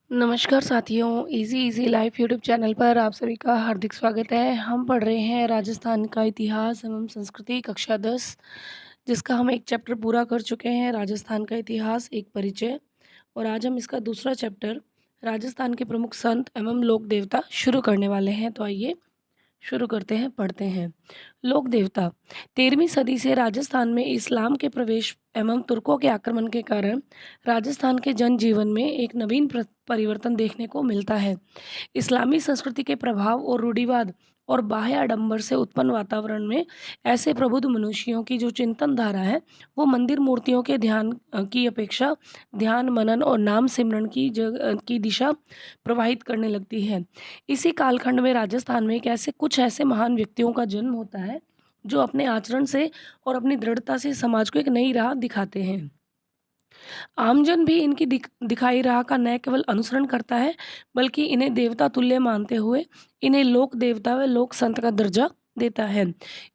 नमस्कार साथियों, easy easy life YouTube channel पर आप सभी का हार्दिक स्वागत है। हम पढ़ रहे हैं राजस्थान का इतिहास एवं संस्कृति कक्षा 10, जिसका हम एक चैप्टर पूरा कर चुके हैं, राजस्थान का इतिहास एक परिचय। और आज हम इसका दूसरा चैप्टर राजस्थान के प्रमुख संत एवं लोक देवता शुरू करने वाले हैं। तो आइए शुरू करते हैं, पढ़ते हैं। लोक देवता। 13वीं सदी से राजस्थान में इस्लाम के प्रवेश एवं तुर्कों के आक्रमण के कारण राजस्थान के जनजीवन में एक नवीन परिवर्तन देखने को मिलता है। इस्लामी संस्कृति के प्रभाव और रूढ़िवाद और बाह्य आडंबर से उत्पन्न वातावरण में ऐसे प्रबुद्ध मनुष्यों की जो चिंतन धारा है, वो मंदिर मूर्तियों के ध्यान की अपेक्षा ध्यान, मनन और नाम सिमरन की दिशा प्रवाहित करने लगती है। इसी कालखंड में राजस्थान में कुछ ऐसे महान व्यक्तियों का जन्म होता है, जो अपने आचरण से और अपनी दृढ़ता से समाज को एक नई राह दिखाते हैं। आमजन भी इनकी दिखाई राह का न केवल अनुसरण करता है, बल्कि इन्हें देवता तुल्य मानते हुए इन्हें लोक देवता व लोक संत का दर्जा देता है।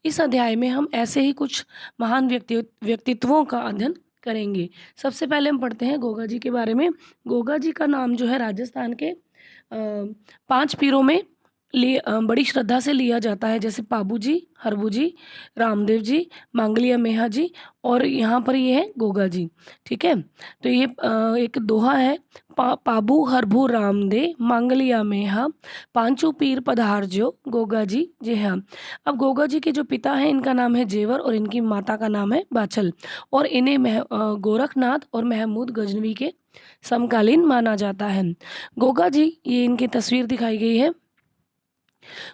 इस अध्याय में हम ऐसे ही कुछ महान व्यक्तित्वों का अध्ययन करेंगे। सबसे पहले हम पढ़ते हैं गोगा जी के बारे में। गोगा जी का नाम जो है राजस्थान के 5 पीरों में बड़ी श्रद्धा से लिया जाता है, जैसे पाबू जी, हरबू जी, रामदेव जी, मांगलिया मेहा जी और यहाँ पर ये है गोगा जी। ठीक है, तो ये एक दोहा है, पाबू हरबू रामदे मांगलिया मेहा पांचू पीर पधारजो गोगा जी जे हाँ। अब गोगा जी के जो पिता हैं, इनका नाम है जेवर और इनकी माता का नाम है बाछल, और इन्हें गोरखनाथ और महमूद गजनवी के समकालीन माना जाता है। गोगा जी, ये इनकी तस्वीर दिखाई गई है।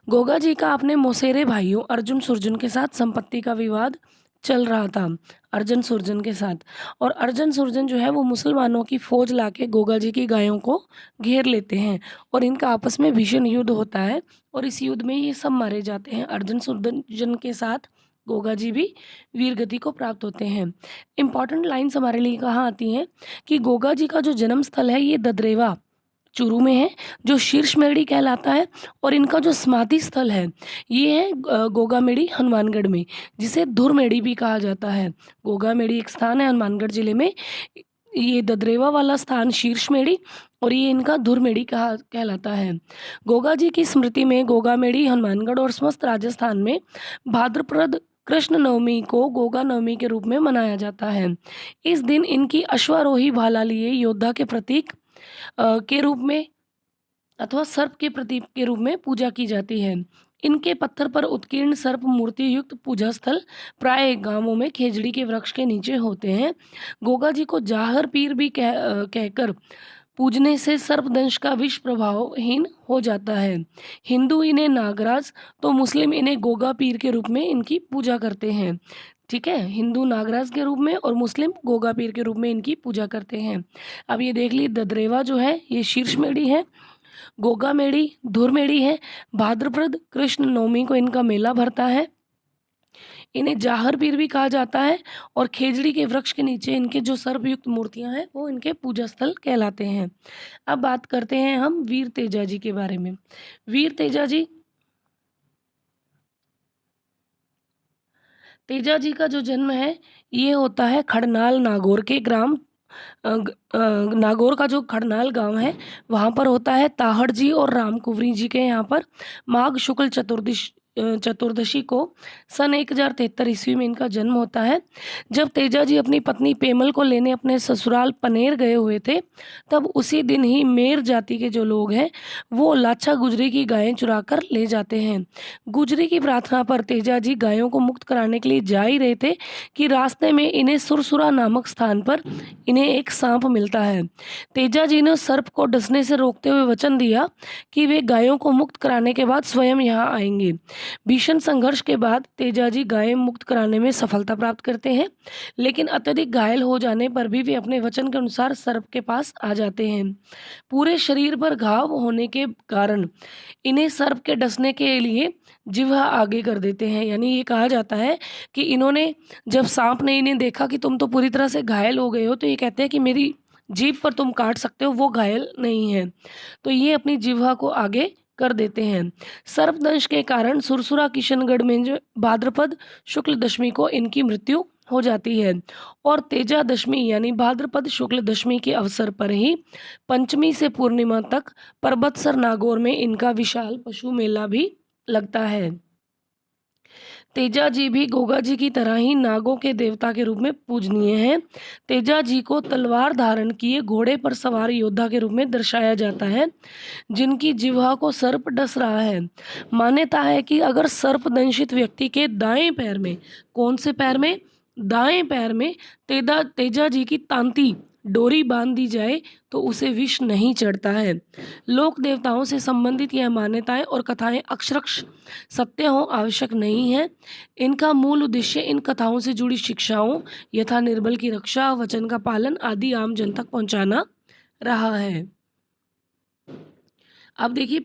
गोगा जी का अपने मौसेरे भाइयों अर्जुन सुरजन के साथ संपत्ति का विवाद चल रहा था, अर्जुन सुरजन के साथ। और अर्जुन सुरजन जो है वो मुसलमानों की फौज लाके गोगा जी की गायों को घेर लेते हैं और इनका आपस में भीषण युद्ध होता है और इस युद्ध में ये सब मारे जाते हैं। अर्जुन सुरजन के साथ गोगा जी भी वीर गति को प्राप्त होते हैं। इम्पॉर्टेंट लाइन्स हमारे लिए कहाँ आती हैं कि गोगा जी का जो जन्म स्थल है ये ददरेवा चूरू में है, जो शीर्षमेड़ी कहलाता है, और इनका जो समाधि स्थल है ये है गोगामेड़ी हनुमानगढ़ में, जिसे धुरमेड़ी भी कहा जाता है। गोगामेड़ी एक स्थान है हनुमानगढ़ जिले में, ये ददरेवा वाला स्थान शीर्षमेड़ी और ये इनका धुरमेड़ी कहा कहलाता है। गोगा जी की स्मृति में गोगामेड़ी, हनुमानगढ़ और समस्त राजस्थान में भाद्रपद कृष्ण नवमी को गोगा नवमी के रूप में मनाया जाता है। इस दिन इनकी अश्वारोही भाला लिए योद्धा के प्रतीक के रूप में अथवा सर्प के प्रतीक के रूप में पूजा की जाती है। इनके पत्थर पर उत्कीर्ण सर्प मूर्ति युक्त पूजा स्थल प्राय गांवों में खेजड़ी के वृक्ष के नीचे होते हैं। गोगा जी को जाहर पीर भी कहकर पूजने से सर्पदंश का विष प्रभावहीन हो जाता है। हिंदू इन्हें नागराज तो मुस्लिम इन्हें गोगा पीर के रूप में इनकी पूजा करते हैं। ठीक है, हिंदू नागराज के रूप में और मुस्लिम गोगा पीर के रूप में इनकी पूजा करते हैं। अब ये देख ली, ददरेवा जो है ये शीर्षमेड़ी है, गोगामेड़ी धुरमेड़ी है। भाद्रपद कृष्ण नवमी को इनका मेला भरता है। इन्हें जाहर पीर भी कहा जाता है और खेजड़ी के वृक्ष के नीचे इनके जो सर्पयुक्त मूर्तियां हैं वो इनके पूजा स्थल कहलाते हैं। अब बात करते हैं हम वीर तेजा जी के बारे में। वीर तेजा जी का जो जन्म है ये होता है खड़नाल नागौर के ग्राम नागौर का जो खड़नाल गांव है वहाँ पर होता है। ताहड़ जी और राम कुंवरी जी के यहाँ पर माघ शुक्ल चतुर्दशी को सन 1073 ईस्वी में इनका जन्म होता है। जब तेजा जी अपनी पत्नी पेमल को लेने अपने ससुराल पनेर गए हुए थे, तब उसी दिन ही मेर जाति के जो लोग हैं वो लाछा गुजरी की गायें चुरा कर ले जाते हैं। गुजरी की प्रार्थना पर तेजा जी गायों को मुक्त कराने के लिए जा ही रहे थे कि रास्ते में इन्हें सुरसुरा नामक स्थान पर इन्हें एक सांप मिलता है। तेजा जी ने सर्प को डसने से रोकते हुए वचन दिया कि वे गायों को मुक्त कराने के बाद स्वयं यहाँ आएंगे। भीषण संघर्ष के बाद तेजा जी गायें मुक्त कराने में सफलता प्राप्त करते हैं, लेकिन अत्यधिक घायल हो जाने पर भी वे अपने वचन के अनुसार सर्प के पास आ जाते हैं। पूरे शरीर पर घाव होने के कारण इन्हें सर्प के डसने के लिए जिह्वा आगे कर देते हैं। यानी ये कहा जाता है कि इन्होंने, जब सांप ने इन्हें देखा कि तुम तो पूरी तरह से घायल हो गए हो, तो ये कहते हैं कि मेरी जीभ पर तुम काट सकते हो, वो घायल नहीं है। तो ये अपनी जिह्वा को आगे कर देते हैं। सर्पदंश के कारण सुरसुरा किशनगढ़ में जो भाद्रपद शुक्ल दशमी को इनकी मृत्यु हो जाती है और तेजा दशमी यानी भाद्रपद शुक्ल दशमी के अवसर पर ही पंचमी से पूर्णिमा तक परबतसर नागौर में इनका विशाल पशु मेला भी लगता है। तेजा जी भी गोगा जी की तरह ही नागों के देवता के रूप में पूजनीय हैं। तेजा जी को तलवार धारण किए घोड़े पर सवार योद्धा के रूप में दर्शाया जाता है, जिनकी जिह्वा को सर्प डस रहा है। मान्यता है कि अगर सर्प दंशित व्यक्ति के दाएं पैर में, कौन से पैर में, दाएं पैर में तेजा जी की तांती डोरी बांध दी जाए तो उसे विष नहीं चढ़ता है। लोक देवताओं से संबंधित यह मान्यताएं और कथाएं अक्षरश सत्य हो आवश्यक नहीं है। इनका मूल उद्देश्य इन कथाओं से जुड़ी शिक्षाओं यथा निर्बल की रक्षा, वचन का पालन आदि आम जन तक पहुंचाना रहा है। अब देखिए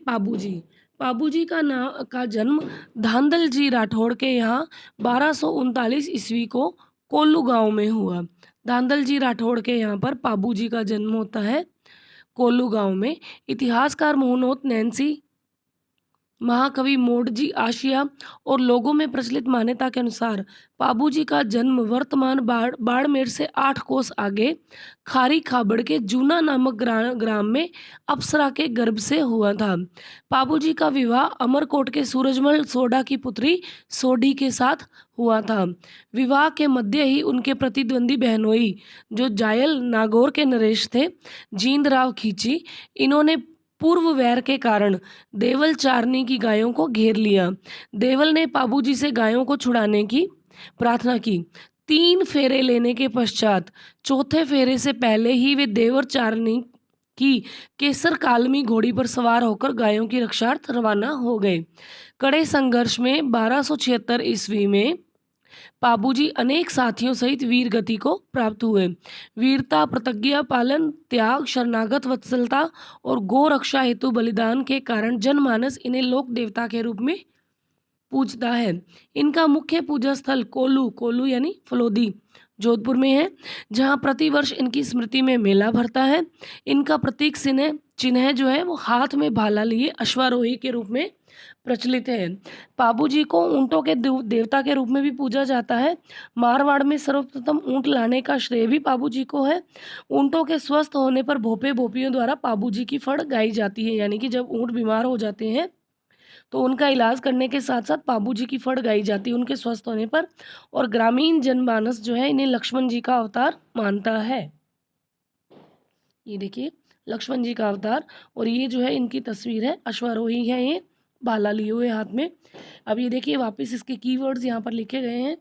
पाबू जी का जन्म धांधल जी राठौड़ के यहाँ 1239 ईस्वी को कोल्लू गांव में हुआ। धांधल जी राठौड़ के यहाँ पर पाबू जी का जन्म होता है कोल्लू गांव में। इतिहासकार मोहनोत नैन्सी, महाकवि मोडजी आशिया और लोगों में प्रचलित मान्यता के अनुसार पाबूजी का जन्म वर्तमान बाड़मेर से 8 कोस आगे खारी खाबड़ के जूना नामक ग्राम में अप्सरा के गर्भ से हुआ था। पाबूजी का विवाह अमरकोट के सूरजमल सोढ़ा की पुत्री सोढ़ी के साथ हुआ था। विवाह के मध्य ही उनके प्रतिद्वंदी बहनोई जो जायल नागौर के नरेश थे, जींदराव खींची, इन्होंने पूर्व वैर के कारण देवल चारनी की गायों को घेर लिया। देवल ने पाबूजी से गायों को छुड़ाने की प्रार्थना की। 3 फेरे लेने के पश्चात चौथे फेरे से पहले ही वे देवर चारनी की केसर कालमी घोड़ी पर सवार होकर गायों की रक्षार्थ रवाना हो गए। कड़े संघर्ष में 1276 ईस्वी में पाबूजी अनेक साथियों सहित वीर गति को प्राप्त हुए। वीरता, प्रतिज्ञा पालन, त्याग, शरणागत वत्सलता और गो रक्षा हेतु बलिदान के कारण जनमानस इन्हें लोक देवता के रूप में पूजता है। इनका मुख्य पूजा स्थल कोल्लू यानी फलोदी जोधपुर में है, जहाँ प्रतिवर्ष इनकी स्मृति में मेला भरता है। इनका प्रतीक चिन्ह जो है वो हाथ में भाला लिए अश्वारोही के रूप में प्रचलित है। पाबूजी को ऊंटों के देवता के रूप में भी पूजा जाता है। मारवाड़ में सर्वप्रथम ऊंट लाने का श्रेय भी पाबूजी को है। ऊंटों के स्वस्थ होने पर भोपे भोपियों द्वारा पाबूजी की फड़ गाई जाती है, यानी कि जब ऊंट बीमार हो जाते हैं तो उनका इलाज करने के साथ साथ पाबूजी की फड़ गाई जाती है उनके स्वस्थ होने पर। और ग्रामीण जनमानस जो है इन्हें लक्ष्मण जी का अवतार मानता है। ये देखिए लक्ष्मण जी का अवतार, और ये जो है इनकी तस्वीर है, अश्वारोही है, ये भाला लिए हुए हाथ में। अब ये देखिए वापस इसके कीवर्ड्स यहाँ पर लिखे गए हैं।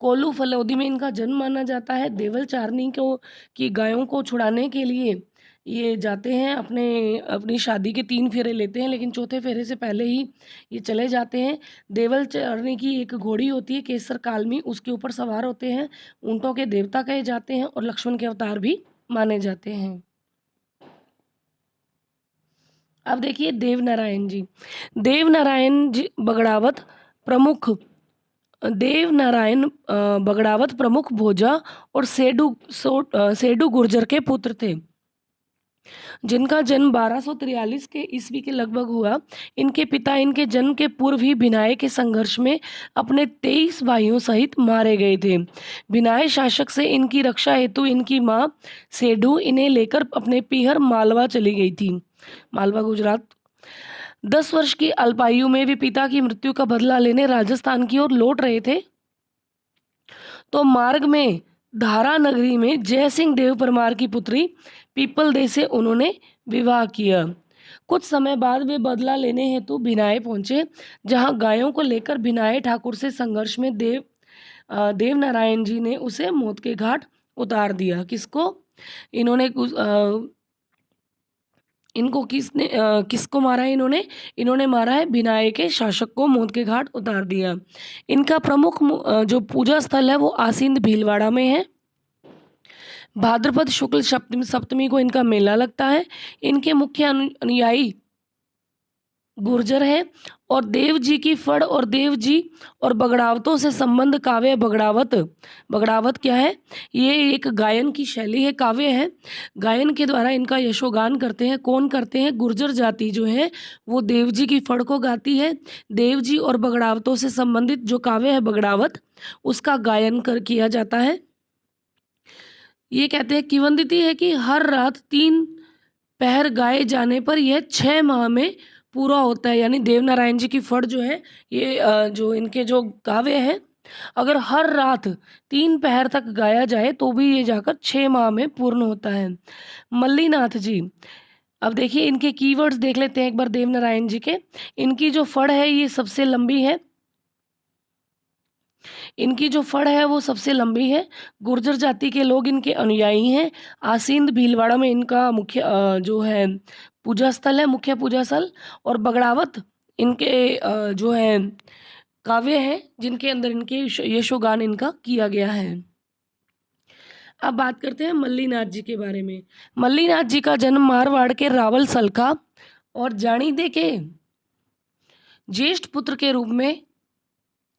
कोल्लू फलोदी में इनका जन्म माना जाता है। देवल चारनी को की गायों को छुड़ाने के लिए ये जाते हैं, अपनी शादी के 3 फेरे लेते हैं, लेकिन चौथे फेरे से पहले ही ये चले जाते हैं। देवल चारनी की एक घोड़ी होती है केसर कालमी, उसके ऊपर सवार होते हैं। ऊंटों के देवता कहे जाते हैं और लक्ष्मण के अवतार भी माने जाते हैं। अब देखिए देवनारायण जी। देवनारायण जी बगड़ावत प्रमुख भोजा और सेडू गुर्जर के पुत्र थे, जिनका जन्म 1243 के ईस्वी के लगभग हुआ। इनके पिता इनके जन्म के पूर्व ही भिनाई के संघर्ष में अपने 23 भाइयों सहित मारे गए थे। भिनाई शासक से इनकी रक्षा हेतु इनकी मां सेडू इन्हें लेकर अपने पीहर मालवा चली गई थी, मालवा गुजरात। 10 वर्ष की अल्पायु में वे पिता की मृत्यु का बदला लेने राजस्थान की ओर लौट रहे थे, तो मार्ग में धारा नगरी में जय सिंह देव परमार की पुत्री पीपल दे से उन्होंने विवाह किया। कुछ समय बाद वे बदला लेने हेतु भिनाए पहुंचे, जहां गायों को लेकर भिनाए ठाकुर से संघर्ष में देवनारायण जी ने उसे मौत के घाट उतार दिया। किसको? किसको मारा है इन्होंने मारा है भिनाए के शासक को, मौत के घाट उतार दिया। इनका प्रमुख जो पूजा स्थल है वो आसींद भीलवाड़ा में है। भाद्रपद शुक्ल सप्तमी को इनका मेला लगता है। इनके मुख्य अनुयायी गुर्जर है और देव जी की फड़ और देव जी और बगड़ावतों से संबंध काव्य बगड़ावत। बगड़ावत क्या है? ये एक गायन की शैली है, काव्य है। गायन के द्वारा इनका यशोगान करते हैं। कौन करते हैं? गुर्जर जाति जो है वो देव जी की फड़ को गाती है। देव जी और बगड़ावतों से संबंधित जो काव्य है बगड़ावत, उसका गायन कर किया जाता है। ये कहते हैं किंवदंती है कि हर रात 3 पहर गाए जाने पर यह 6 माह में पूरा होता है। यानी देवनारायण जी की फड़ जो है ये जो इनके जो काव्य है, अगर हर रात 3 पहर तक गाया जाए तो भी ये जाकर 6 माह में पूर्ण होता है। मल्लीनाथ जी, अब देखिए इनके कीवर्ड्स देख लेते हैं एक बार देवनारायण जी के। इनकी जो फड़ है ये सबसे लंबी है। इनकी जो फड़ है वो सबसे लंबी है। गुर्जर जाति के लोग इनके अनुयायी हैं। आसींद भीलवाड़ा में इनका मुख्य जो है पूजा स्थल है, मुख्य पूजा स्थल। और बगड़ावत इनके जो है काव्य हैं जिनके अंदर इनके यशोगान इनका किया गया है। अब बात करते हैं मल्लीनाथ जी के बारे में। मल्लीनाथ जी का जन्म मारवाड़ के रावल सलखा और जानीदे के ज्येष्ठ पुत्र के रूप में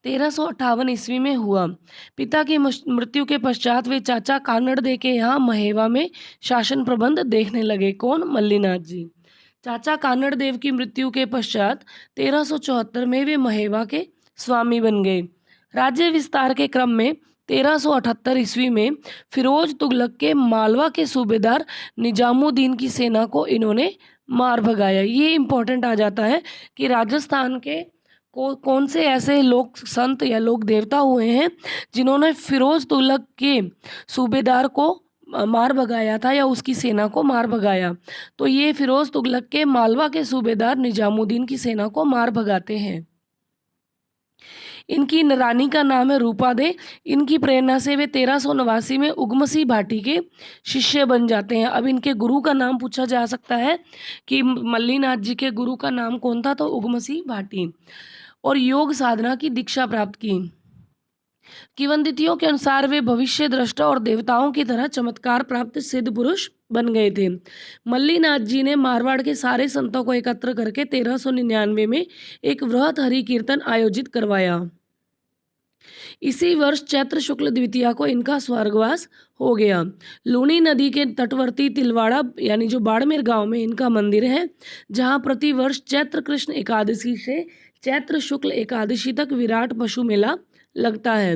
1358 ईस्वी में हुआ। पिता की मृत्यु के पश्चात वे चाचा कानड़ दे के यहाँ महेवा में शासन प्रबंध देखने लगे। कौन? मल्लीनाथ जी। चाचा कानड़ देव की मृत्यु के पश्चात 1374 में वे महेवा के स्वामी बन गए। राज्य विस्तार के क्रम में 1378 ईस्वी में फिरोज तुगलक के मालवा के सूबेदार निजामुद्दीन की सेना को इन्होंने मार भगाया। ये इम्पोर्टेंट आ जाता है कि राजस्थान के कौन से ऐसे लोग संत या लोग देवता हुए हैं जिन्होंने फिरोज तुगलक के सूबेदार को मार भगाया था या उसकी सेना को मार भगाया। तो ये फिरोज तुगलक के मालवा के सूबेदार निजामुद्दीन की सेना को मार भगाते हैं। इनकी रानी का नाम है रूपा दे। इनकी प्रेरणा से वे 1389 में उगमसी भाटी के शिष्य बन जाते हैं। अब इनके गुरु का नाम पूछा जा सकता है कि मल्लीनाथ जी के गुरु का नाम कौन था? तो उगमसी भाटी। और योग साधना की दीक्षा प्राप्त की। किंवदंतियों के अनुसार वे भविष्य दृष्टा और देवताओं की तरह चमत्कार प्राप्त सिद्ध पुरुष बन गए थे। मल्लीनाथ जी ने मारवाड़ के सारे संतों को एकत्र करके 1399 में एक वृहत हरि कीर्तन आयोजित करवाया। इसी वर्ष चैत्र शुक्ल द्वितीया को इनका स्वर्गवास हो गया। लूनी नदी के तटवर्ती तिलवाड़ा यानी जो बाड़मेर गांव में इनका मंदिर है, जहां प्रतिवर्ष चैत्र कृष्ण एकादशी से चैत्र शुक्ल एकादशी तक विराट पशु मेला लगता है।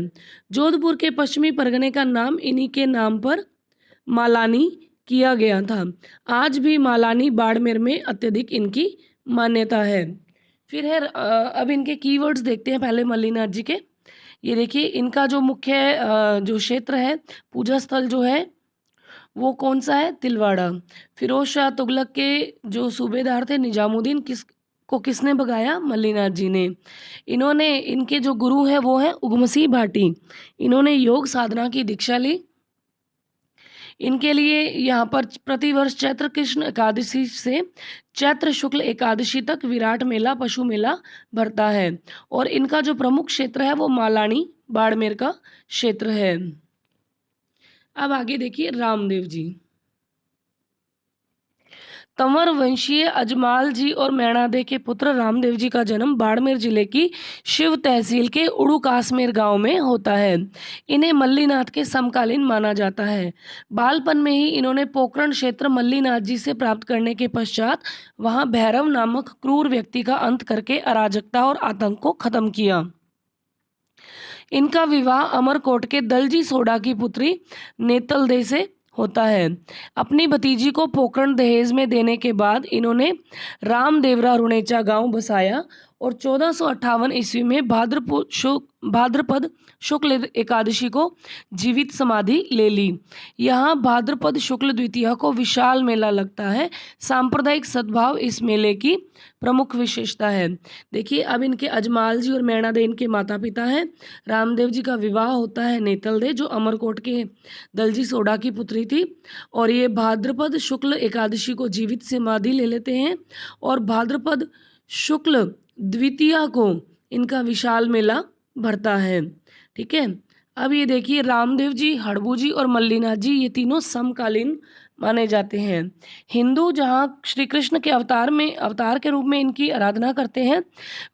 जोधपुर के पश्चिमी परगने का नाम इन्हीं के नाम पर मालानी किया गया था। आज भी मालानी बाड़मेर में अत्यधिक इनकी मान्यता है। फिर है अब इनके कीवर्ड्स देखते हैं पहले मल्लीनाथ जी के। ये देखिए इनका जो मुख्य जो क्षेत्र है, पूजा स्थल जो है वो कौन सा है? तिलवाड़ा। फिरोज शाह तुगलक के जो सूबेदार थे निजामुद्दीन किसने भगाया? मल्लीनाथ जी ने। इन्होंने इनके जो गुरु हैं वो हैं उगमसी भाटी। इन्होंने योग साधना की दीक्षा ली। इनके लिए यहाँ पर प्रतिवर्ष चैत्र कृष्ण एकादशी से चैत्र शुक्ल एकादशी तक विराट मेला पशु मेला भरता है। और इनका जो प्रमुख क्षेत्र है वो मालानी बाड़मेर का क्षेत्र है। अब आगे देखिए रामदेव जी। तंवर वंशीय अजमाल जी और मैणादे के पुत्र रामदेव जी का जन्म बाड़मेर जिले की शिव तहसील के उड़ू कासमेर गांव में होता है। इन्हें मल्लीनाथ के समकालीन माना जाता है। बालपन में ही इन्होंने पोकरण क्षेत्र मल्लीनाथ जी से प्राप्त करने के पश्चात वहां भैरव नामक क्रूर व्यक्ति का अंत करके अराजकता और आतंक को खत्म किया। इनका विवाह अमरकोट के दलजी सोडा की पुत्री नेतलदे से होता है। अपनी भतीजी को पोकरण दहेज में देने के बाद इन्होंने रामदेवरा रुणेचा गांव बसाया और 1458 ईस्वी में भाद्रपद शुक्ल एकादशी को जीवित समाधि ले ली। यहाँ भाद्रपद शुक्ल द्वितीया को विशाल मेला लगता है। सांप्रदायिक सद्भाव इस मेले की प्रमुख विशेषता है। देखिए अब इनके अजमाल जी और मैणादे इनके माता पिता हैं। रामदेव जी का विवाह होता है नेतलदे जो अमरकोट के दलजी सोडा की पुत्री थी। और ये भाद्रपद शुक्ल एकादशी को जीवित समाधि ले लेते हैं और भाद्रपद शुक्ल द्वितीया को इनका विशाल मेला भरता है। ठीक है, अब ये देखिए, रामदेव जी, हड़बू जी और मल्लीनाथ जी, ये तीनों समकालीन माने जाते हैं। हिंदू जहाँ श्री कृष्ण के अवतार के रूप में इनकी आराधना करते हैं,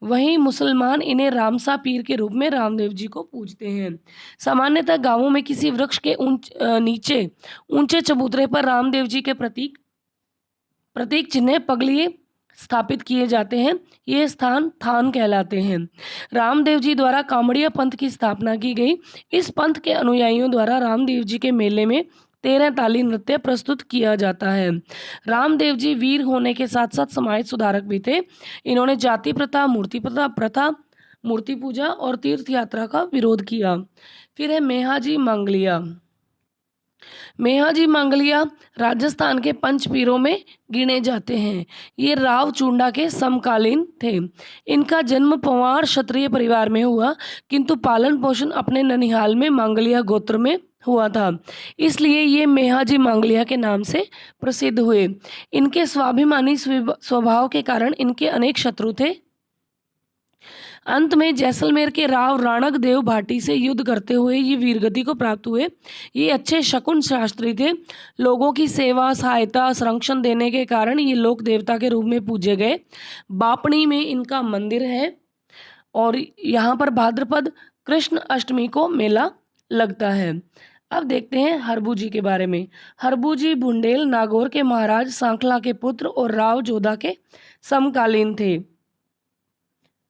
वहीं मुसलमान इन्हें रामसा पीर के रूप में रामदेव जी को पूजते हैं। सामान्यतः गांवों में किसी वृक्ष के नीचे ऊंचे चबूतरे पर रामदेव जी के प्रतीक प्रतीक चिन्ह पगलिए स्थापित किए जाते हैं। ये स्थान थान कहलाते हैं। रामदेव जी द्वारा कामड़िया पंथ की स्थापना की गई। इस पंथ के अनुयायियों द्वारा रामदेव जी के मेले में 13 ताली नृत्य प्रस्तुत किया जाता है। रामदेव जी वीर होने के साथ साथ समाज सुधारक भी थे। इन्होंने जाति प्रथा, मूर्ति पूजा और तीर्थ यात्रा का विरोध किया। फिर है मेहाजी मांगलिया। मेहाजी मांगलिया राजस्थान के पंचपीरों में गिने जाते हैं। ये राव चूंडा के समकालीन थे। इनका जन्म पंवार क्षत्रिय परिवार में हुआ, किंतु पालन पोषण अपने ननिहाल में मांगलिया गोत्र में हुआ था, इसलिए ये मेहाजी मांगलिया के नाम से प्रसिद्ध हुए। इनके स्वाभिमानी स्वभाव के कारण इनके अनेक शत्रु थे। अंत में जैसलमेर के राव राणक देव भाटी से युद्ध करते हुए ये वीरगति को प्राप्त हुए। ये अच्छे शकुन शास्त्री थे। लोगों की सेवा, सहायता, संरक्षण देने के कारण ये लोक देवता के रूप में पूजे गए। बापणी में इनका मंदिर है और यहाँ पर भाद्रपद कृष्ण अष्टमी को मेला लगता है। अब देखते हैं हरबू जी के बारे में। हरबू जी बुंडेल नागौर के महाराज सांखला के पुत्र और राव जोधा के समकालीन थे।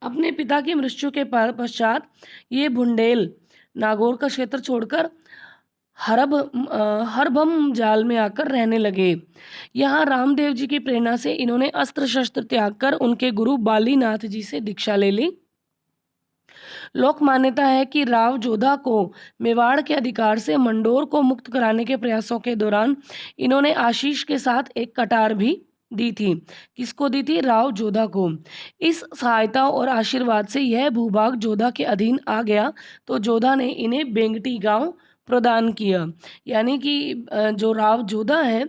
अपने पिता की मृत्यु के पश्चात ये बुंडेल नागौर का क्षेत्र छोड़कर हरभम जाल में आकर रहने लगे। यहाँ रामदेव जी की प्रेरणा से इन्होंने अस्त्र शस्त्र त्याग कर उनके गुरु बालीनाथ जी से दीक्षा ले ली। लोक मान्यता है कि राव जोधा को मेवाड़ के अधिकार से मंडोर को मुक्त कराने के प्रयासों के दौरान इन्होंने आशीष के साथ एक कटार भी दी थी। किसको दी थी? राव जोधा को। इस सहायता और आशीर्वाद से यह भूभाग जोधा के अधीन आ गया, तो जोधा ने इन्हें बेंगटी गांव प्रदान किया। यानी कि जो राव जोधा है,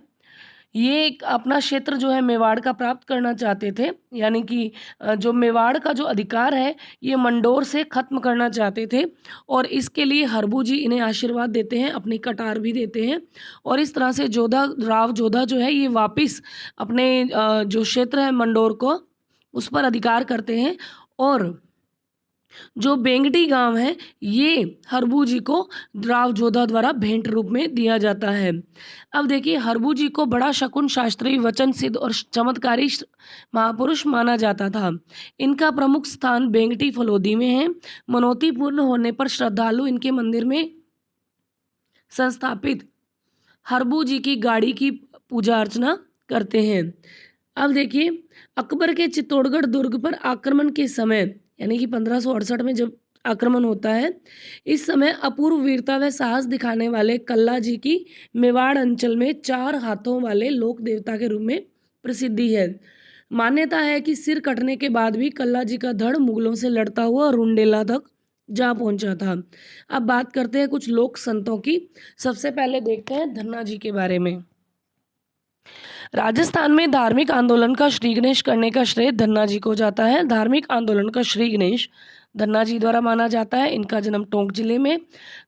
ये एक अपना क्षेत्र जो है मेवाड़ का प्राप्त करना चाहते थे। यानी कि जो मेवाड़ का जो अधिकार है, ये मंडोर से खत्म करना चाहते थे, और इसके लिए हरबू जी इन्हें आशीर्वाद देते हैं, अपनी कटार भी देते हैं, और इस तरह से राव जोधा जो है ये वापिस अपने जो क्षेत्र है मंडोर को, उस पर अधिकार करते हैं। और जो बेंगटी गांव है, ये हरबू जी को राव जोधा द्वारा भेंट रूप में दिया जाता है। अब देखिए, हरबू जी को बड़ा शकुन शास्त्री, वचन सिद्ध और चमत्कारी महापुरुष माना जाता था। इनका प्रमुख स्थान बेंगटी फलोदी में है। मनौती पूर्ण होने पर श्रद्धालु इनके मंदिर में संस्थापित हरबू जी की गाड़ी की पूजा अर्चना करते हैं। अब देखिए, अकबर के चित्तौड़गढ़ दुर्ग पर आक्रमण के समय, यानी कि 1568 में जब आक्रमण होता है, इस समय अपूर्व वीरता व साहस दिखाने वाले कल्ला जी की मेवाड़ अंचल में 4 हाथों वाले लोक देवता के रूप में प्रसिद्धि है। मान्यता है कि सिर कटने के बाद भी कल्ला जी का धड़ मुगलों से लड़ता हुआ रुंडेला तक जा पहुंचा था। अब बात करते हैं कुछ लोक संतों की। सबसे पहले देखते हैं धन्ना जी के बारे में। राजस्थान में धार्मिक आंदोलन का श्री गणेश करने का श्रेय धन्ना जी को जाता है। धार्मिक आंदोलन का श्री गणेश धन्ना जी द्वारा माना जाता है। इनका जन्म टोंक जिले में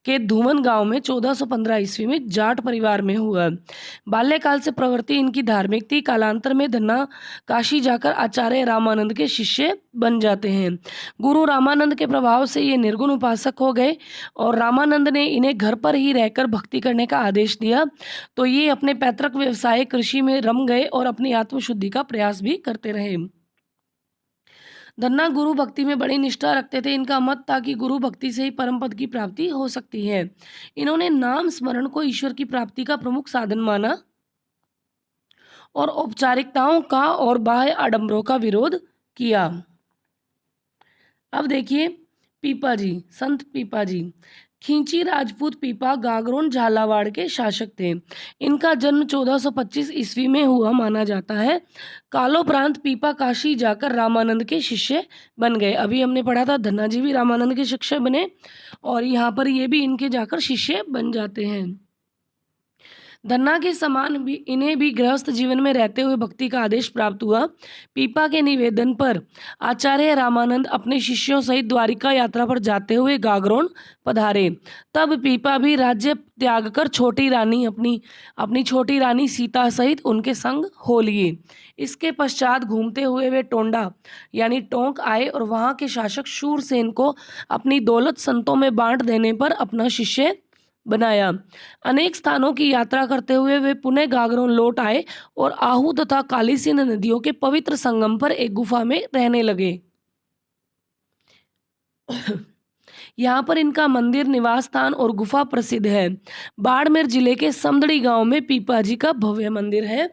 के धूमन गांव में 1415 ईस्वी में जाट परिवार में हुआ। बाल्यकाल से प्रवृत्ति इनकी धार्मिक थी। कालांतर में धन्ना काशी जाकर आचार्य रामानंद के शिष्य बन जाते हैं। गुरु रामानंद के प्रभाव से ये निर्गुण उपासक हो गए और रामानंद ने इन्हें घर पर ही रहकर भक्ति करने का आदेश दिया, तो ये अपने पैतृक व्यवसाय कृषि में रम गए और अपनी आत्मशुद्धि का प्रयास भी करते रहे। धन्ना गुरु भक्ति में बड़ी निष्ठा रखते थे। इनका मत था कि गुरु भक्ति से ही परम पद की प्राप्ति हो सकती है। इन्होंने नाम स्मरण को ईश्वर की प्राप्ति का प्रमुख साधन माना और औपचारिकताओं का और बाह्य आडंबरों का विरोध किया। अब देखिए, पीपा जी, संत पीपा जी खींची राजपूत पीपा गागरोन झालावाड़ के शासक थे। इनका जन्म 1425 ईस्वी में हुआ माना जाता है। कालोपरांत पीपा काशी जाकर रामानंद के शिष्य बन गए। अभी हमने पढ़ा था धन्ना जी भी रामानंद के शिष्य बने, और यहाँ पर ये भी इनके जाकर शिष्य बन जाते हैं। धन्ना के समान भी इन्हें भी गृहस्थ जीवन में रहते हुए भक्ति का आदेश प्राप्त हुआ। पीपा के निवेदन पर आचार्य रामानंद अपने शिष्यों सहित द्वारिका यात्रा पर जाते हुए गागरोन पधारे। तब पीपा भी राज्य त्याग कर छोटी रानी अपनी छोटी रानी सीता सहित उनके संग हो लिए। इसके पश्चात घूमते हुए वे टोंडा यानी टोंक आए और वहां के शासक शूरसेन को अपनी दौलत संतों में बांट देने पर अपना शिष्य बनाया। अनेक स्थानों की यात्रा करते हुए वे पुनः गागरोन लौट आए और आहू तथा काली सिंध नदियों के पवित्र संगम पर एक गुफा में रहने लगे। यहाँ पर इनका मंदिर, निवास स्थान और गुफा प्रसिद्ध है। बाड़मेर जिले के समदड़ी गांव में पीपा जी का भव्य मंदिर है।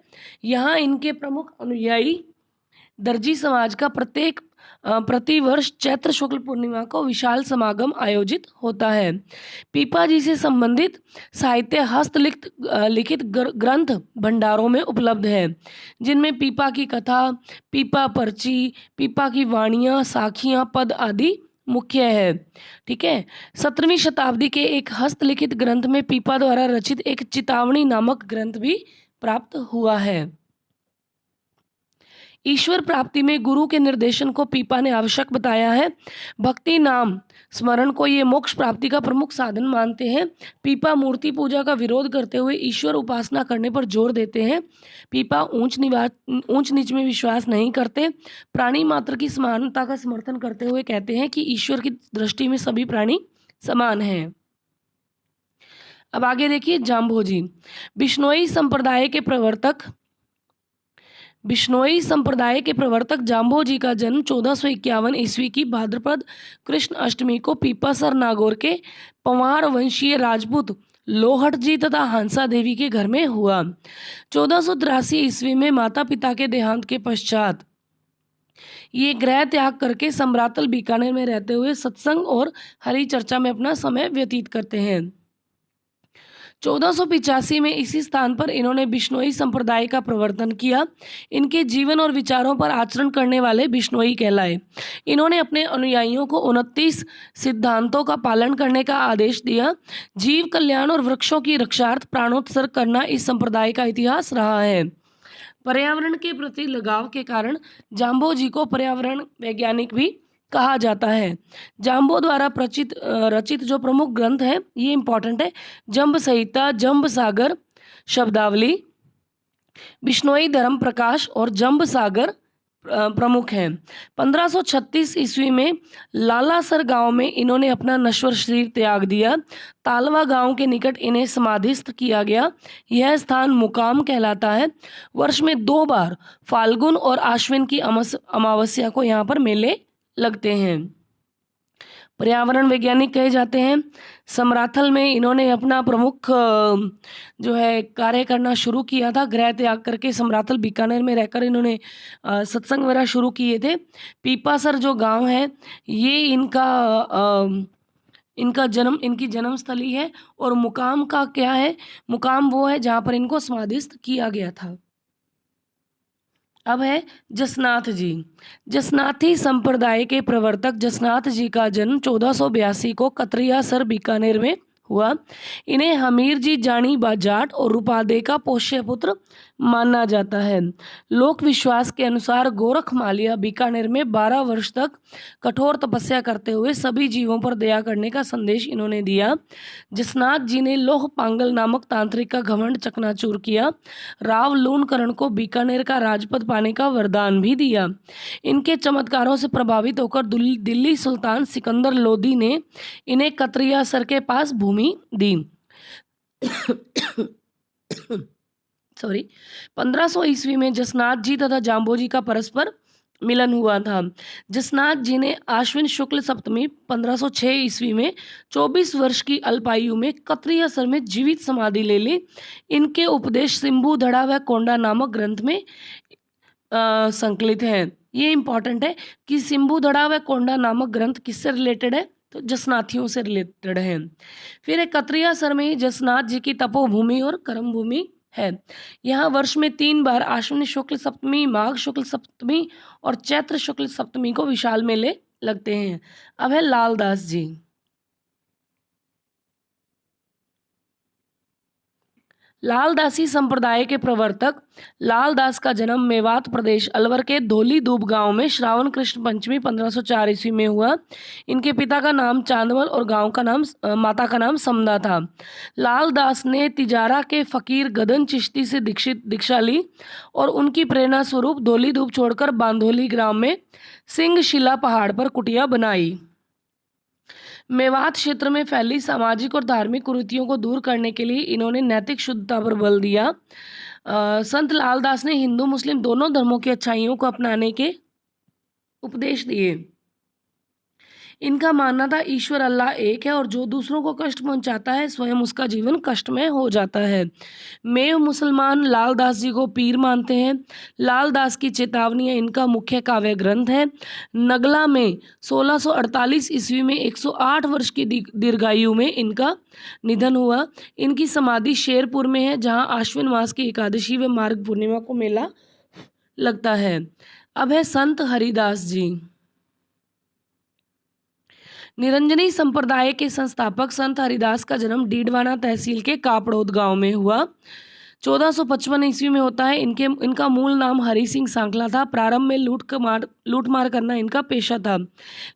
यहाँ इनके प्रमुख अनुयायी दर्जी समाज का प्रतिवर्ष चैत्र शुक्ल पूर्णिमा को विशाल समागम आयोजित होता है। पीपा जी से संबंधित साहित्य हस्तलिखित लिखित ग्रंथ भंडारों में उपलब्ध है, जिनमें पीपा की कथा, पीपा पर्ची, पीपा की वाणियाँ, साखियाँ, पद आदि मुख्य है। ठीक है। 17वीं शताब्दी के एक हस्तलिखित ग्रंथ में पीपा द्वारा रचित एक चितावनी नामक ग्रंथ भी प्राप्त हुआ है। ईश्वर प्राप्ति में गुरु के निर्देशन को पीपा ने आवश्यक बताया है। भक्ति नाम स्मरण को ये मोक्ष प्राप्ति का प्रमुख साधन मानते हैं। पीपा मूर्ति पूजा का विरोध करते हुए ईश्वर उपासना करने पर जोर देते हैं। पीपा ऊंच नीच में विश्वास नहीं करते। प्राणी मात्र की समानता का समर्थन करते हुए कहते हैं कि ईश्वर की दृष्टि में सभी प्राणी समान हैं। अब आगे देखिए जाम्भोजी। बिश्नोई संप्रदाय के प्रवर्तक जाम्भोजी का जन्म 1451 ईस्वी की भाद्रपद कृष्ण अष्टमी को पीपासर नागौर के पंवार वंशीय राजपूत लोहट जी तथा हंसा देवी के घर में हुआ। 1483 ईस्वी में माता पिता के देहांत के पश्चात ये गृह त्याग करके सम्रातल बीकानेर में रहते हुए सत्संग और हरि चर्चा में अपना समय व्यतीत करते हैं। 1485 में इसी स्थान पर इन्होंने बिश्नोई संप्रदाय का प्रवर्तन किया। इनके जीवन और विचारों पर आचरण करने वाले बिश्नोई कहलाए। इन्होंने अपने अनुयायियों को 29 सिद्धांतों का पालन करने का आदेश दिया। जीव कल्याण और वृक्षों की रक्षार्थ प्राणोत्सर्ग करना इस संप्रदाय का इतिहास रहा है। पर्यावरण के प्रति लगाव के कारण जाम्बोजी को पर्यावरण वैज्ञानिक भी कहा जाता है। जाम्बो द्वारा रचित जो प्रमुख ग्रंथ है ये इंपॉर्टेंट है। जम्ब संहिता, जम्ब सागर शब्दावली, बिश्नोई धर्म प्रकाश और जम्ब सागर प्रमुख हैं। 1536 ईस्वी में लालासर गांव में इन्होंने अपना नश्वर शरीर त्याग दिया। तालवा गांव के निकट इन्हें समाधिस्थ किया गया। यह स्थान मुकाम कहलाता है। वर्ष में 2 बार फाल्गुन और आश्विन की अमावस्या को यहाँ पर मेले लगते हैं। पर्यावरण वैज्ञानिक कहे जाते हैं। समराथल में इन्होंने अपना प्रमुख जो है कार्य करना शुरू किया था। गृह त्याग करके समराथल बीकानेर में रहकर इन्होंने सत्संग वगैरह शुरू किए थे। पीपासर जो गांव है ये इनकी जन्मस्थली है। और मुकाम का क्या है? मुकाम वो है जहाँ पर इनको समाधिस्थ किया गया था। अब है जसनाथ जी। जसनाथी संप्रदाय के प्रवर्तक जसनाथ जी का जन्म 1482 को कतरियासर बीकानेर में हुआ। इन्हें हमीर जी जानी बाजाट और रूपादे का पोष्य पुत्र माना जाता है। लोक विश्वास के अनुसार गोरख मालिया बीकानेर में 12 वर्ष तक कठोर तपस्या करते हुए सभी जीवों पर दया करने का संदेश इन्होंने दिया। जसनाथ जी ने लोह पांगल नामक तांत्रिक का घमंड चकनाचूर किया। राव लूणकरण को बीकानेर का राजपद पाने का वरदान भी दिया। इनके चमत्कारों से प्रभावित होकर दिल्ली सुल्तान सिकंदर लोदी ने इन्हें कतरियासर के पास भूमि दी। सॉरी 1500 ईस्वी में जसनाथ जी तथा जाम्बोजी का परस्पर मिलन हुआ था। जसनाथ जी ने आश्विन शुक्ल सप्तमी 1506 ईस्वी में 24 वर्ष की अल्पायु में कतरियासर में जीवित समाधि ले ली। इनके उपदेश सिंबू धड़ा व कोंडा नामक ग्रंथ में संकलित हैं। ये इंपॉर्टेंट है कि सिंबू धड़ा व कोंडा नामक ग्रंथ किससे रिलेटेड है? तो जसनाथियों से रिलेटेड है। फिर कतरियासर में ही जसनाथ जी की तपोभूमि और कर्म भूमि है। यहाँ वर्ष में 3 बार आश्विन शुक्ल सप्तमी, माघ शुक्ल सप्तमी और चैत्र शुक्ल सप्तमी को विशाल मेले लगते हैं। अब है लालदास जी। लालदासी संप्रदाय के प्रवर्तक लालदास का जन्म मेवात प्रदेश अलवर के धोली दूब गांव में श्रावण कृष्ण पंचमी 1504 ईस्वी में हुआ। इनके पिता का नाम चांदवल और गांव का नाम माता का नाम समदा था। लालदास ने तिजारा के फकीर गदन चिश्ती से दीक्षा ली और उनकी प्रेरणा स्वरूप धोली दूब छोड़कर बांधोली ग्राम में सिंह शिला पहाड़ पर कुटिया बनाई। मेवात क्षेत्र में फैली सामाजिक और धार्मिक कुरीतियों को दूर करने के लिए इन्होंने नैतिक शुद्धता पर बल दिया। संत लालदास ने हिंदू मुस्लिम दोनों धर्मों की अच्छाइयों को अपनाने के उपदेश दिए। इनका मानना था ईश्वर अल्लाह एक है और जो दूसरों को कष्ट पहुंचाता है स्वयं उसका जीवन कष्टमय हो जाता है। मेव मुसलमान लालदास जी को पीर मानते हैं। लालदास की चेतावनियाँ इनका मुख्य काव्य ग्रंथ है। नगला में 1648 ईस्वी में 108 वर्ष की दीर्घायु में इनका निधन हुआ। इनकी समाधि शेरपुर में है, जहाँ आश्विन मास की एकादशी व मार्ग पूर्णिमा को मेला लगता है। अब है संत हरिदास जी। निरंजनी संप्रदाय के संस्थापक संत हरिदास का जन्म डीडवाना तहसील के कापड़ोद गांव में हुआ। 1455 ईस्वी में होता है। इनका मूल नाम हरि सिंह सांकला था। प्रारंभ में लूटमार करना इनका पेशा था,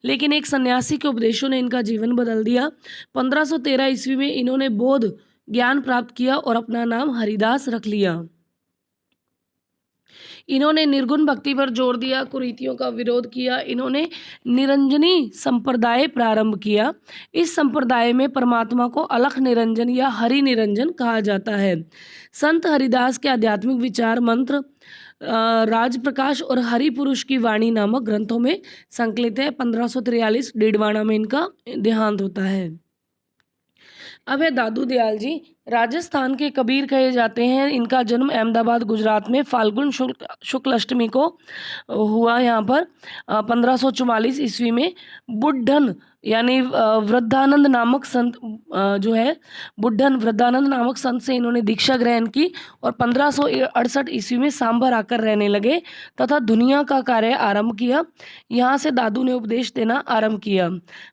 लेकिन एक सन्यासी के उपदेशों ने इनका जीवन बदल दिया। 1513 ईस्वी में इन्होंने बौद्ध ज्ञान प्राप्त किया और अपना नाम हरिदास रख लिया। इन्होंने निर्गुण भक्ति पर जोर दिया, कुरीतियों का विरोध किया। इन्होंने निरंजनी संप्रदाय प्रारंभ किया। इस संप्रदाय में परमात्मा को अलख निरंजन या हरि निरंजन कहा जाता है। संत हरिदास के आध्यात्मिक विचार मंत्र राजप्रकाश और हरि पुरुष की वाणी नामक ग्रंथों में संकलित है। 1543 डीडवाना में इनका देहांत होता है। अब है दादू दयाल जी। राजस्थान के कबीर कहे जाते हैं। इनका जन्म अहमदाबाद गुजरात में फाल्गुन शुक्ल अष्टमी को हुआ। यहाँ पर 1544 ईस्वी में बुड्ढन यानी वृद्धानंद नामक संत जो है बुड्ढन वृद्धानंद नामक संत से इन्होंने दीक्षा ग्रहण की और 1568 ईस्वी में सांभर आकर रहने लगे तथा दुनिया का कार्य आरंभ किया। यहाँ से दादू ने उपदेश देना आरंभ किया।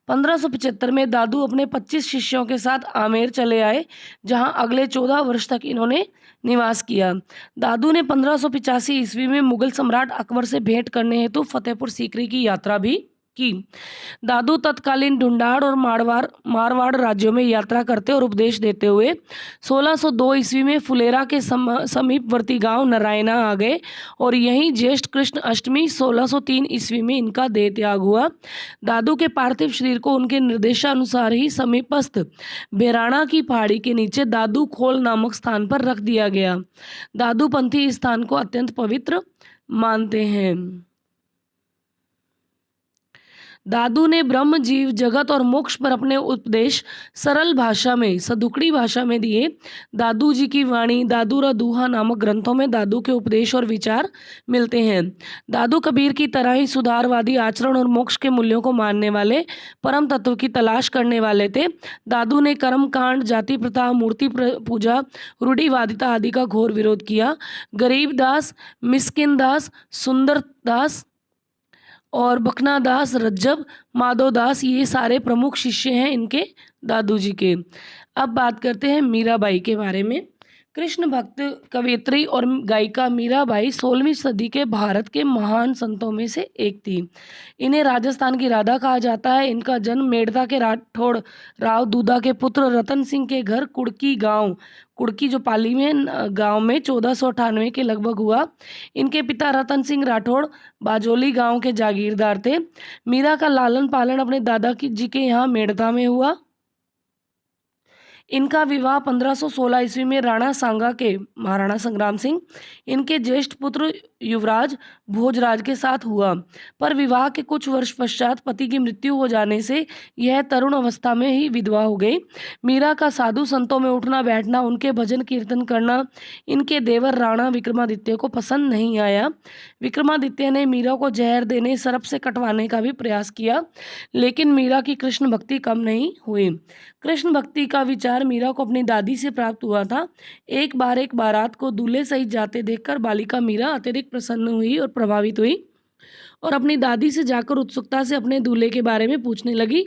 1575 में दादू अपने 25 शिष्यों के साथ आमेर चले आए, जहाँ अगले 14 वर्ष तक इन्होंने निवास किया। दादू ने 1585 ईस्वी में मुगल सम्राट अकबर से भेंट करने हेतु फतेहपुर सीकरी की यात्रा भी की। दादू तत्कालीन ढूंढाड़ और मारवाड़ राज्यों में यात्रा करते और उपदेश देते हुए 1602 ईस्वी में फुलेरा के समीपवर्ती गांव नारायणा आ गए और यहीं ज्येष्ठ कृष्ण अष्टमी 1603 ईस्वी में इनका देह त्याग हुआ। दादू के पार्थिव शरीर को उनके निर्देशानुसार ही समीपस्थ बेराणा की पहाड़ी के नीचे दादू खोल नामक स्थान पर रख दिया गया। दादू पंथी इस स्थान को अत्यंत पवित्र मानते हैं। दादू ने ब्रह्म जीव जगत और मोक्ष पर अपने उपदेश सरल भाषा में सदुकड़ी भाषा में दिए। दादू जी की वाणी दादू रा दूहा नामक ग्रंथों में दादू के उपदेश और विचार मिलते हैं। दादू कबीर की तरह ही सुधारवादी आचरण और मोक्ष के मूल्यों को मानने वाले परम तत्व की तलाश करने वाले थे। दादू ने कर्म कांड, जाति प्रथा, मूर्ति पूजा, रूढ़िवादिता आदि का घोर विरोध किया। गरीब दास, मिस्किन दास, सुंदर दास और बकना दास, रज्जब, माधव दास ये सारे प्रमुख शिष्य हैं इनके दादू जी के। अब बात करते हैं मीराबाई के बारे में। कृष्ण भक्त कवयित्री और गायिका मीराबाई 16वीं सदी के भारत के महान संतों में से एक थी। इन्हें राजस्थान की राधा कहा जाता है। इनका जन्म मेड़ता के राठौड़ राव दूधा के पुत्र रतन सिंह के घर कुड़की जो पाली में गांव में 1498 के लगभग हुआ। इनके पिता रतन सिंह राठौड़ बाजोली गांव के जागीरदार थे। मीरा का लालन पालन अपने दादा जी के यहाँ मेड़ता में हुआ। इनका विवाह 1516 ईस्वी में राणा सांगा के महाराणा संग्राम सिंह इनके ज्येष्ठ पुत्र युवराज भोजराज के साथ हुआ, पर विवाह के कुछ वर्ष पश्चात पति की मृत्यु हो जाने से यह तरुण अवस्था में ही विधवा हो गई। मीरा का साधु संतों में उठना बैठना, उनके भजन कीर्तन करना इनके देवर राणा विक्रमादित्य को पसंद नहीं आया। विक्रमादित्य ने मीरा को जहर देने, सर्प से कटवाने का भी प्रयास किया, लेकिन मीरा की कृष्ण भक्ति कम नहीं हुई। कृष्ण भक्ति का विचार मीरा को अपनी दादी से प्राप्त हुआ था। एक बारात को दूल्हे सहित जाते देखकर बालिका मीरा अत्यधिक प्रसन्न हुई और प्रभावित हुई और अपनी दादी से जाकर उत्सुकता से अपने दूल्हे के बारे में पूछने लगी।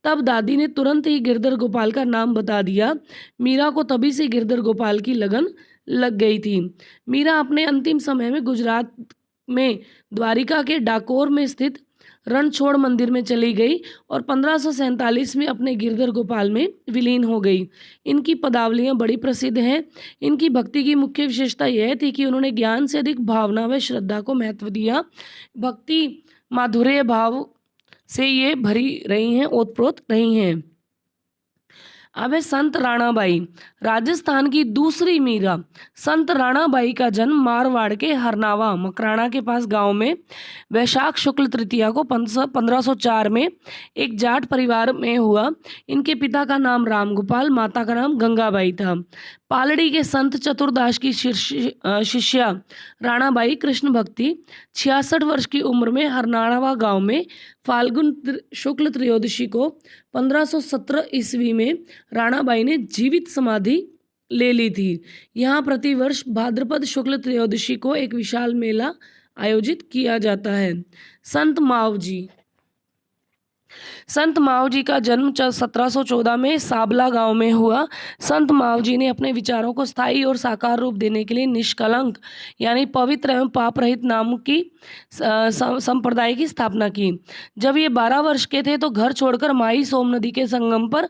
तब दादी ने तुरंत ही गिरधर गोपाल का नाम बता दिया। मीरा को तभी से गिरधर गोपाल की लगन लग गई थी। मीरा अपने अंतिम समय में गुजरात में द्वारिका के डाकोर में स्थित रणछोड़ मंदिर में चली गई और 1547 में अपने गिरधर गोपाल में विलीन हो गई। इनकी पदावलियाँ बड़ी प्रसिद्ध हैं। इनकी भक्ति की मुख्य विशेषता यह थी कि उन्होंने ज्ञान से अधिक भावना व श्रद्धा को महत्व दिया। भक्ति माधुर्य भाव से ये भरी रही हैं, ओतप्रोत रही हैं। अब है संत राणाबाई, राजस्थान की दूसरी मीरा। संत राणाबाई का जन्म मारवाड़ के हरनावा मकराना के पास गांव में वैशाख शुक्ल तृतीया को 1504 में एक जाट परिवार में हुआ। इनके पिता का नाम रामगोपाल, माता का नाम गंगाबाई था। पालड़ी के संत चतुरदास की शिष्या राणाबाई कृष्ण भक्ति 66 वर्ष की उम्र में हरनावा गांव में फाल्गुन शुक्ल त्रयोदशी को 1517 ईस्वी में राणाबाई ने जीवित समाधि ले ली थी। यहाँ प्रतिवर्ष भाद्रपद शुक्ल त्रयोदशी को एक विशाल मेला आयोजित किया जाता है। संत मावजी, संत मावजी का जन्म 1714 में साबला गांव में हुआ। संत मावजी ने अपने विचारों को स्थायी और साकार रूप देने के लिए निष्कलंक यानी पवित्र एवं पाप रहित नाम की संप्रदाय की स्थापना की। जब ये 12 वर्ष के थे तो घर छोड़कर माई सोम नदी के संगम पर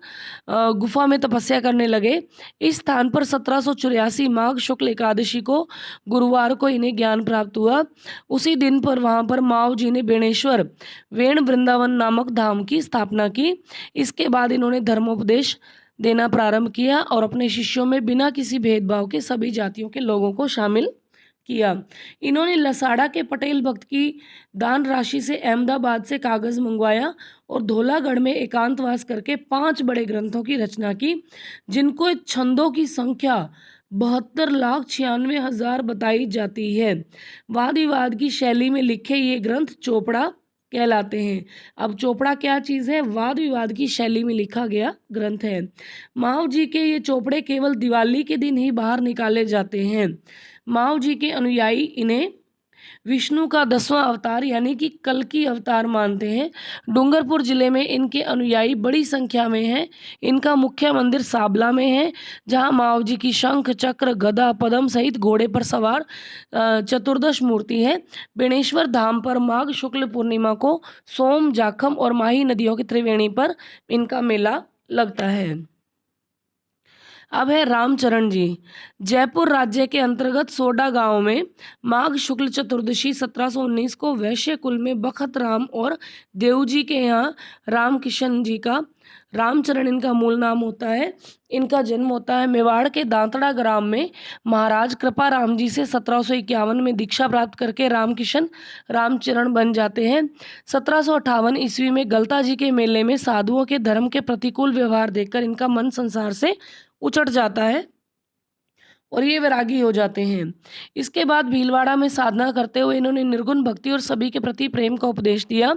गुफा में तपस्या करने लगे। इस स्थान पर 1784 माघ शुक्ल एकादशी को गुरुवार को इन्हें ज्ञान प्राप्त हुआ। उसी दिन पर वहाँ पर मावजी ने बेणेश्वर वेण वृंदावन नामक धाम की स्थापना की। इसके बाद इन्होंने धर्मोपदेश देना प्रारंभ किया और अपने शिष्यों में बिना किसी भेदभाव के सभी जातियों के लोगों को शामिल किया। इन्होंने लसाड़ा के पटेल भक्त की दान राशि से अहमदाबाद से कागज मंगवाया और धौलागढ़ में एकांतवास करके 5 बड़े ग्रंथों की रचना की, जिनको छंदों की संख्या 72,96,000 बताई जाती है। वाद विवाद की शैली में लिखे ये ग्रंथ चोपड़ा कहलाते हैं। अब चोपड़ा क्या चीज़ है? वाद विवाद की शैली में लिखा गया ग्रंथ है। माव जी के ये चोपड़े केवल दिवाली के दिन ही बाहर निकाले जाते हैं। माव जी के अनुयायी इन्हें विष्णु का 10वां अवतार यानी कि कल्कि अवतार मानते हैं। डूंगरपुर जिले में इनके अनुयायी बड़ी संख्या में हैं। इनका मुख्य मंदिर साबला में है, जहां माव जी की शंख चक्र गदा पद्म सहित घोड़े पर सवार चतुर्दश मूर्ति है। बेणेश्वर धाम पर माघ शुक्ल पूर्णिमा को सोम जाखम और माही नदियों की त्रिवेणी पर इनका मेला लगता है। अब है रामचरण जी। जयपुर राज्य के अंतर्गत सोडा गांव में माघ शुक्ल चतुर्दशी 1719 को वैश्य कुल में बखत राम और देवजी के यहाँ रामकिशन जी का रामचरण इनका मूल नाम होता है। इनका जन्म होता है मेवाड़ के दांतड़ा ग्राम में। महाराज कृपा राम जी से 1751 में दीक्षा प्राप्त करके रामकिशन रामचरण बन जाते हैं। 1758 ईस्वी में गलता जी के मेले में साधुओं के धर्म के प्रतिकूल व्यवहार देखकर इनका मन संसार से उचट जाता है और ये वैरागी हो जाते हैं। इसके बाद भीलवाड़ा में साधना करते हुए इन्होंने निर्गुण भक्ति और सभी के प्रति प्रेम का उपदेश दिया।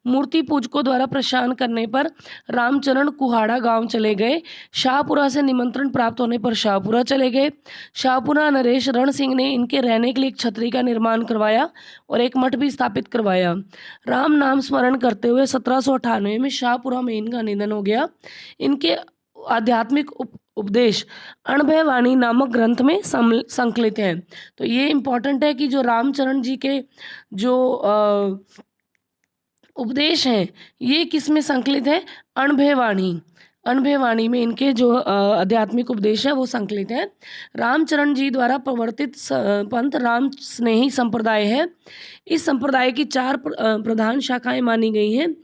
मूर्ति पूजकों द्वारा परेशान करने पर रामचरण कुहाड़ा गांव चले गए। शाहपुरा से निमंत्रण प्राप्त होने पर शाहपुरा चले गए। शाहपुरा नरेश रण सिंह ने इनके रहने के लिए एक छतरी का निर्माण करवाया और एक मठ भी स्थापित करवाया। राम नाम स्मरण करते हुए 1798 में शाहपुरा में इनका निधन हो गया। इनके आध्यात्मिक उपदेश अणभयवाणी नामक ग्रंथ में संकलित है। तो ये इम्पोर्टेंट है कि जो रामचरण जी के जो उपदेश हैं ये किस में संकलित है? अणभयवाणी। अणभयवाणी में इनके जो आध्यात्मिक उपदेश है वो संकलित है। रामचरण जी द्वारा प्रवर्तित पंथ राम स्नेही संप्रदाय है। इस संप्रदाय की 4 प्रधान शाखाएं मानी गई हैं।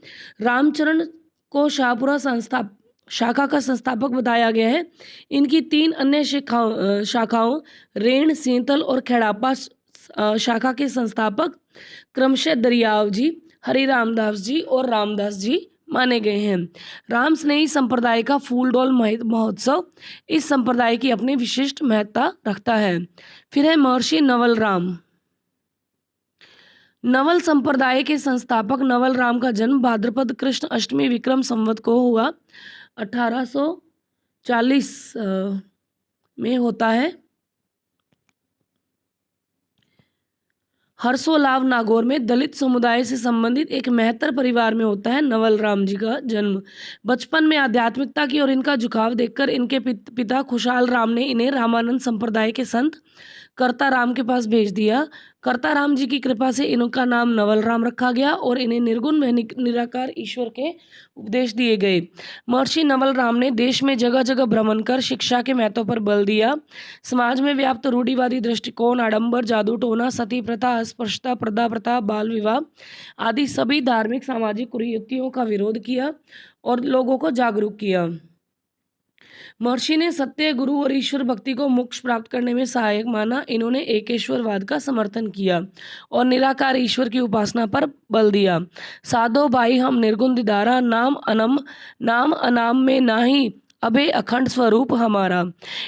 रामचरण को शाहपुरा शाखा का संस्थापक बताया गया है। इनकी 3 अन्य शाखाओं रेण, सेंतल और खेड़ापा शाखा के संस्थापक क्रमशः दरियाव जी, हरि रामदास जी और रामदास जी माने गए हैं। राम स्नेही संप्रदाय का फूलडोल महोत्सव इस संप्रदाय की अपनी विशिष्ट महत्ता रखता है। फिर है महर्षि नवल राम। नवल संप्रदाय के संस्थापक नवल राम का जन्म भाद्रपद कृष्ण अष्टमी विक्रम संवत को हुआ 1840 में होता है। हर्षोलाव नागौर में दलित समुदाय से संबंधित एक मेहतर परिवार में होता है नवल राम जी का जन्म। बचपन में आध्यात्मिकता की और इनका झुकाव देखकर इनके पिता खुशहाल राम ने इन्हें रामानंद संप्रदाय के संत कर्ता राम के पास भेज दिया। कर्ता राम जी की कृपा से इनका नाम नवल राम रखा गया और इन्हें निर्गुण व निराकार ईश्वर के उपदेश दिए गए। महर्षि नवल राम ने देश में जगह जगह भ्रमण कर शिक्षा के महत्व पर बल दिया। समाज में व्याप्त रूढ़िवादी दृष्टिकोण, आडंबर, जादू टोना, सती प्रथा, अस्पृश्यता, प्रदा प्रथा, बाल विवाह आदि सभी धार्मिक सामाजिक कुरीतियों का विरोध किया और लोगों को जागरूक किया। महर्षि ने सत्य, गुरु और ईश्वर भक्ति को मोक्ष प्राप्त करने में सहायक माना। इन्होंने एकेश्वरवाद का समर्थन किया और निराकार ईश्वर की उपासना पर बल दिया। साधो भाई हम निर्गुण दिदारा, नाम अनाम में नाही, अबे अखंड स्वरूप हमारा।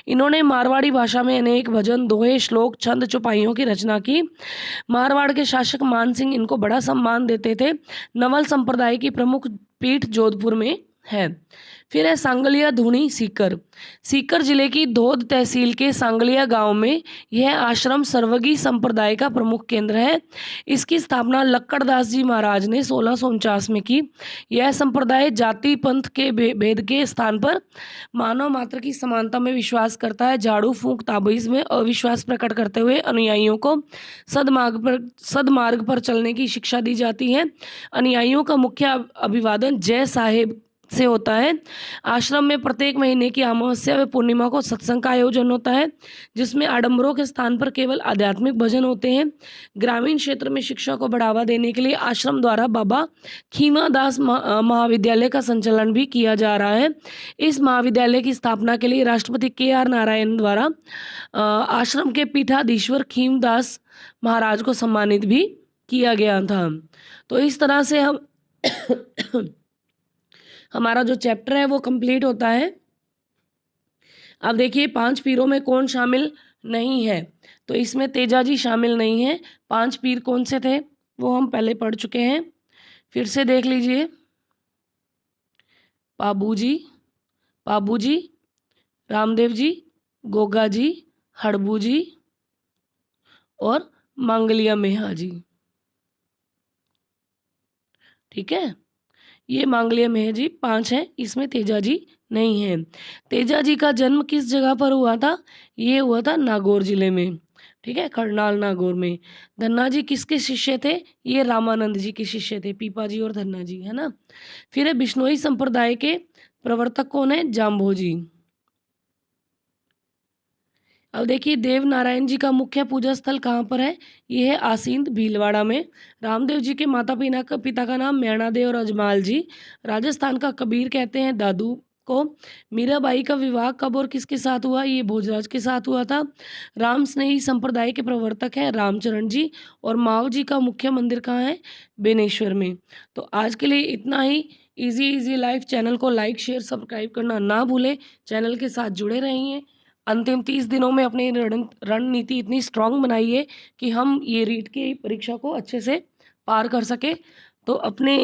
इन्होंने मारवाड़ी भाषा में अनेक भजन, दोहे, श्लोक, छंद, चौपाइयों की रचना की। मारवाड़ के शासक मान सिंह इनको बड़ा सम्मान देते थे। नवल संप्रदाय की प्रमुख पीठ जोधपुर में है। फिर है सांगलिया धूनी सीकर। सीकर जिले की धोद तहसील के सांगलिया गांव में यह आश्रम सर्वगी संप्रदाय का प्रमुख केंद्र है। इसकी स्थापना लक्कड़दास जी महाराज ने 1649 में की। यह संप्रदाय जाति पंथ के भेद के स्थान पर मानव मात्र की समानता में विश्वास करता है। झाड़ू फूंक ताबीज में अविश्वास प्रकट करते हुए अनुयायियों को सदमार्ग पर चलने की शिक्षा दी जाती है। अनुयायियों का मुख्य अभिवादन जय साहेब से होता है। आश्रम में प्रत्येक महीने की अमावस्या व पूर्णिमा को सत्संग का आयोजन होता है, जिसमें आडंबरों के स्थान पर केवल आध्यात्मिक भजन होते हैं। ग्रामीण क्षेत्र में शिक्षा को बढ़ावा देने के लिए आश्रम द्वारा बाबा खीमा दास महाविद्यालय का संचालन भी किया जा रहा है। इस महाविद्यालय की स्थापना के लिए राष्ट्रपति KR नारायण द्वारा आश्रम के पीठाधीश्वर खीमदास महाराज को सम्मानित भी किया गया था। तो इस तरह से हम हमारा जो चैप्टर है वो कंप्लीट होता है। अब देखिए 5 पीरों में कौन शामिल नहीं है, तो इसमें तेजाजी शामिल नहीं है। 5 पीर कौन से थे वो हम पहले पढ़ चुके हैं, फिर से देख लीजिए। पाबू जी, रामदेव जी, गोगा जी, हड़बू जी और मांगलिया मेहा जी। ठीक है, ये मांगलिया मेहा जी 5 हैं, इसमें तेजाजी नहीं है। तेजाजी का जन्म किस जगह पर हुआ था? ये हुआ था नागौर जिले में। ठीक है, करनाल नागौर में। धन्ना जी किसके शिष्य थे? ये रामानंद जी के शिष्य थे, पीपा जी और धन्ना जी, है ना। फिर है बिश्नोई संप्रदाय के प्रवर्तक कौन है? जाम्बो जी। अब देखिए देव नारायण जी का मुख्य पूजा स्थल कहाँ पर है? ये है आसींद भीलवाड़ा में। रामदेव जी के माता पिता का नाम मैणादेव और अजमाल जी। राजस्थान का कबीर कहते हैं दादू को। मीराबाई का विवाह कब और किसके साथ हुआ? ये भोजराज के साथ हुआ था। राम स्नेही संप्रदाय के प्रवर्तक हैं रामचरण जी। और माव जी का मुख्य मंदिर कहाँ है? बेनेश्वर में। तो आज के लिए इतना ही। इजी लाइफ चैनल को लाइक, शेयर, सब्सक्राइब करना ना भूलें। चैनल के साथ जुड़े रहिए। अंतिम 30 दिनों में अपनी रणनीति इतनी स्ट्रांग बनाइए कि हम ये रीट की परीक्षा को अच्छे से पार कर सके। तो अपने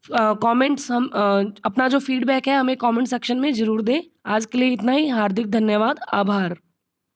कमेंट्स अपना जो फीडबैक है हमें कमेंट सेक्शन में ज़रूर दें। आज के लिए इतना ही। हार्दिक धन्यवाद, आभार।